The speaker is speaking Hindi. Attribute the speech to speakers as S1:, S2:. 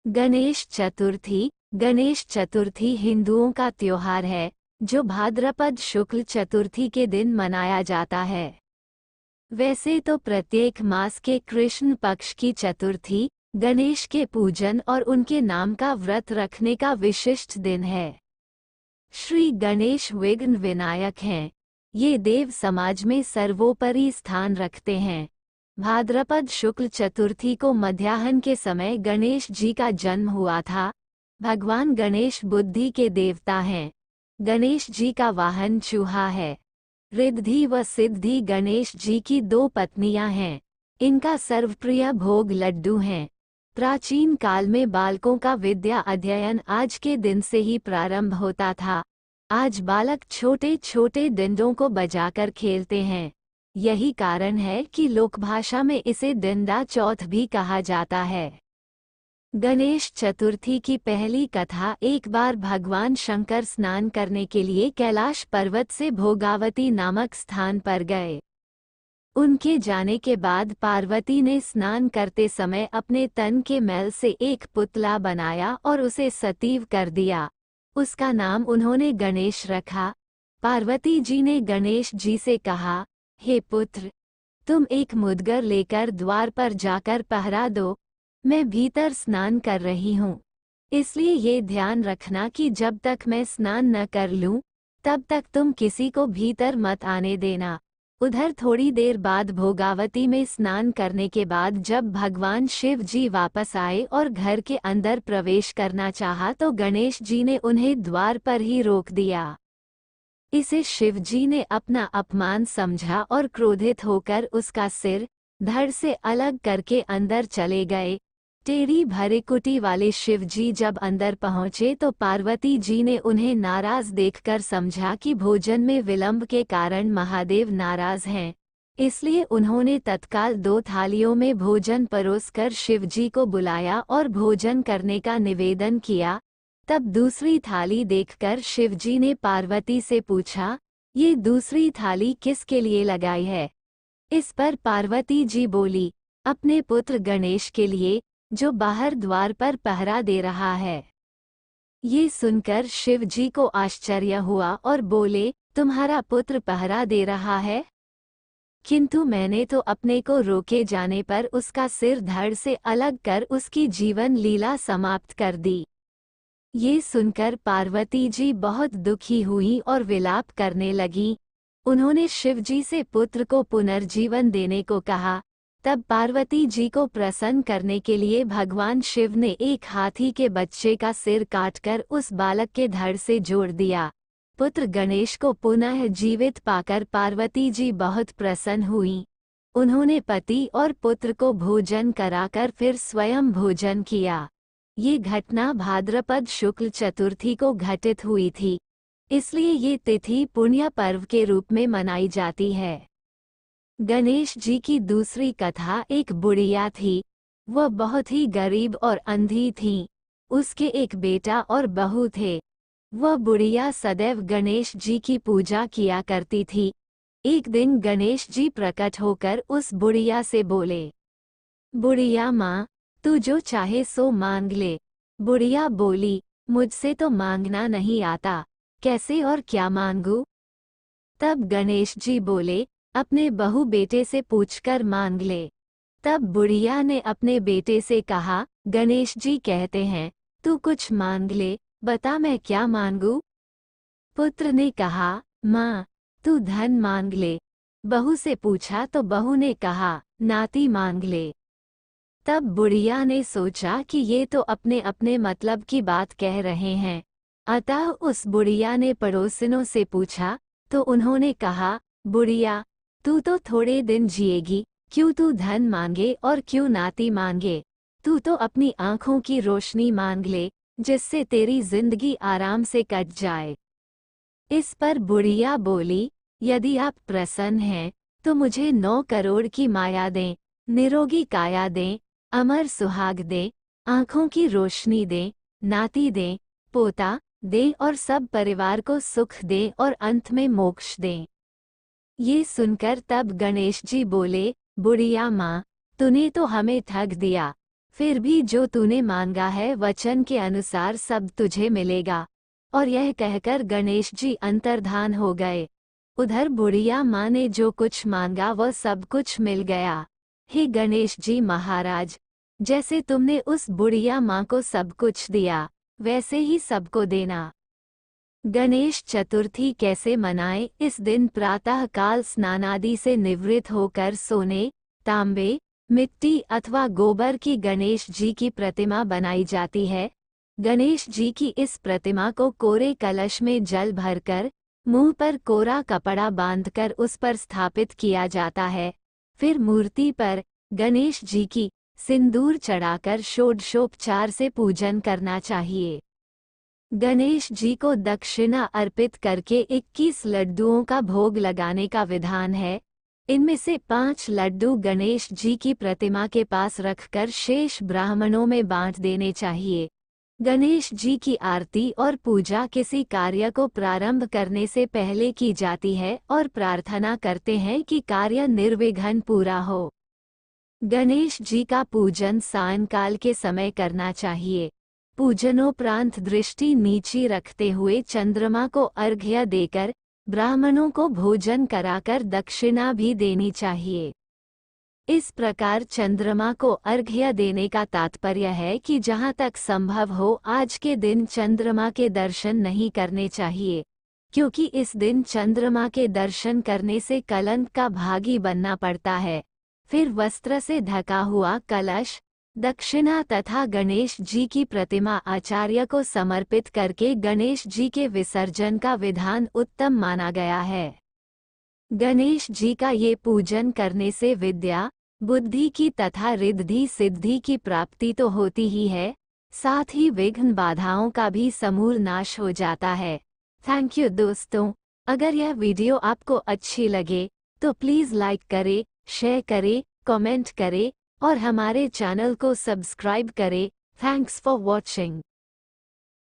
S1: गणेश चतुर्थी। गणेश चतुर्थी हिंदुओं का त्योहार है जो भाद्रपद शुक्ल चतुर्थी के दिन मनाया जाता है। वैसे तो प्रत्येक मास के कृष्ण पक्ष की चतुर्थी गणेश के पूजन और उनके नाम का व्रत रखने का विशिष्ट दिन है। श्री गणेश विघ्न विनायक हैं। ये देव समाज में सर्वोपरि स्थान रखते हैं। भाद्रपद शुक्ल चतुर्थी को मध्याह्न के समय गणेश जी का जन्म हुआ था। भगवान गणेश बुद्धि के देवता हैं। गणेश जी का वाहन चूहा है। रिद्धि व सिद्धि गणेश जी की दो पत्नियां हैं। इनका सर्वप्रिय भोग लड्डू हैं। प्राचीन काल में बालकों का विद्या अध्ययन आज के दिन से ही प्रारंभ होता था। आज बालक छोटे छोटे डंडों को बजाकर खेलते हैं। यही कारण है कि लोकभाषा में इसे डंडा चौथ भी कहा जाता है। गणेश चतुर्थी की पहली कथा। एक बार भगवान शंकर स्नान करने के लिए कैलाश पर्वत से भोगावती नामक स्थान पर गए। उनके जाने के बाद पार्वती ने स्नान करते समय अपने तन के मैल से एक पुतला बनाया और उसे सतीव कर दिया। उसका नाम उन्होंने गणेश रखा। पार्वती जी ने गणेश जी से कहा, हे पुत्र, तुम एक मुद्गर लेकर द्वार पर जाकर पहरा दो। मैं भीतर स्नान कर रही हूँ, इसलिए ये ध्यान रखना कि जब तक मैं स्नान न कर लूँ तब तक तुम किसी को भीतर मत आने देना। उधर थोड़ी देर बाद भोगावती में स्नान करने के बाद जब भगवान शिव जी वापस आए और घर के अंदर प्रवेश करना चाहा तो गणेश जी ने उन्हें द्वार पर ही रोक दिया। इसे शिव जी ने अपना अपमान समझा और क्रोधित होकर उसका सिर धड़ से अलग करके अंदर चले गए। टेढ़ी भरेकुटी वाले शिव जी जब अंदर पहुंचे तो पार्वती जी ने उन्हें नाराज देखकर समझा कि भोजन में विलंब के कारण महादेव नाराज हैं। इसलिए उन्होंने तत्काल 2 थालियों में भोजन परोसकर शिव जी को बुलाया और भोजन करने का निवेदन किया। तब दूसरी थाली देखकर शिव जी ने पार्वती से पूछा, ये दूसरी थाली किसके लिए लगाई है? इस पर पार्वती जी बोली, अपने पुत्र गणेश के लिए, जो बाहर द्वार पर पहरा दे रहा है। ये सुनकर शिव जी को आश्चर्य हुआ और बोले, तुम्हारा पुत्र पहरा दे रहा है? किंतु मैंने तो अपने को रोके जाने पर उसका सिर धड़ से अलग कर उसकी जीवन लीला समाप्त कर दी। ये सुनकर पार्वती जी बहुत दुखी हुई और विलाप करने लगी। उन्होंने शिव जी से पुत्र को पुनर्जीवन देने को कहा। तब पार्वती जी को प्रसन्न करने के लिए भगवान शिव ने एक हाथी के बच्चे का सिर काटकर उस बालक के धड़ से जोड़ दिया। पुत्र गणेश को पुनः जीवित पाकर पार्वती जी बहुत प्रसन्न हुई। उन्होंने पति और पुत्र को भोजन कराकर फिर स्वयं भोजन किया। ये घटना भाद्रपद शुक्ल चतुर्थी को घटित हुई थी, इसलिए ये तिथि पुण्य पर्व के रूप में मनाई जाती है। गणेश जी की दूसरी कथा। एक बुढ़िया थी। वह बहुत ही गरीब और अंधी थी। उसके एक बेटा और बहू थे। वह बुढ़िया सदैव गणेश जी की पूजा किया करती थी। एक दिन गणेश जी प्रकट होकर उस बुढ़िया से बोले, बुढ़िया माँ, तू जो चाहे सो मांग ले। बुढ़िया बोली, मुझसे तो मांगना नहीं आता, कैसे और क्या मांगू? तब गणेश जी बोले, अपने बहू बेटे से पूछकर मांग ले। तब बुढ़िया ने अपने बेटे से कहा, गणेश जी कहते हैं तू कुछ मांग ले, बता मैं क्या मांगू? पुत्र ने कहा, माँ, तू धन मांग ले। बहू से पूछा तो बहू ने कहा, नाती मांग ले। तब बुढ़िया ने सोचा कि ये तो अपने अपने मतलब की बात कह रहे हैं। अतः उस बुढ़िया ने पड़ोसिनों से पूछा तो उन्होंने कहा, बुढ़िया, तू तो थोड़े दिन जिएगी, क्यों तू धन मांगे और क्यों नाती मांगे? तू तो अपनी आंखों की रोशनी मांग ले, जिससे तेरी जिंदगी आराम से कट जाए। इस पर बुढ़िया बोली, यदि आप प्रसन्न हैं तो मुझे 9 करोड़ की माया दें, निरोगी काया दें, अमर सुहाग दें, आंखों की रोशनी दें, नाती दें, पोता दें और सब परिवार को सुख दें और अंत में मोक्ष दें। ये सुनकर तब गणेश जी बोले, बुढ़िया माँ, तूने तो हमें ठग दिया। फिर भी जो तूने मांगा है वचन के अनुसार सब तुझे मिलेगा। और यह कहकर गणेश जी अंतर्धान हो गए। उधर बुढ़िया माँ ने जो कुछ मांगा वह सब कुछ मिल गया। हे गणेश जी महाराज, जैसे तुमने उस बुढ़िया माँ को सब कुछ दिया वैसे ही सबको देना। गणेश चतुर्थी कैसे मनाएं? इस दिन प्रातः काल स्नानादि से निवृत्त होकर सोने, तांबे, मिट्टी अथवा गोबर की गणेश जी की प्रतिमा बनाई जाती है। गणेश जी की इस प्रतिमा को कोरे कलश में जल भरकर मुंह पर कोरा कपड़ा बांधकर उस पर स्थापित किया जाता है। फिर मूर्ति पर गणेश जी की सिंदूर चढ़ाकर षोडशोपचार से पूजन करना चाहिए। गणेश जी को दक्षिणा अर्पित करके 21 लड्डुओं का भोग लगाने का विधान है। इनमें से 5 लड्डू गणेश जी की प्रतिमा के पास रखकर शेष ब्राह्मणों में बांट देने चाहिए। गणेश जी की आरती और पूजा किसी कार्य को प्रारंभ करने से पहले की जाती है और प्रार्थना करते हैं कि कार्य निर्विघ्न पूरा हो। गणेश जी का पूजन सायंकाल के समय करना चाहिए। पूजनोपरांत दृष्टि नीची रखते हुए चंद्रमा को अर्घ्य देकर ब्राह्मणों को भोजन कराकर दक्षिणा भी देनी चाहिए। इस प्रकार चंद्रमा को अर्घ्य देने का तात्पर्य है कि जहाँ तक संभव हो आज के दिन चंद्रमा के दर्शन नहीं करने चाहिए, क्योंकि इस दिन चंद्रमा के दर्शन करने से कलंक का भागी बनना पड़ता है। फिर वस्त्र से ढका हुआ कलश, दक्षिणा तथा गणेश जी की प्रतिमा आचार्य को समर्पित करके गणेश जी के विसर्जन का विधान उत्तम माना गया है। गणेश जी का ये पूजन करने से विद्या, बुद्धि की तथा रिद्धि सिद्धि की प्राप्ति तो होती ही है, साथ ही विघ्न बाधाओं का भी समूल नाश हो जाता है। थैंक यू दोस्तों। अगर यह वीडियो आपको अच्छी लगे तो प्लीज़ लाइक करें, शेयर करें, कमेंट करें और हमारे चैनल को सब्सक्राइब करें। Thanks for watching.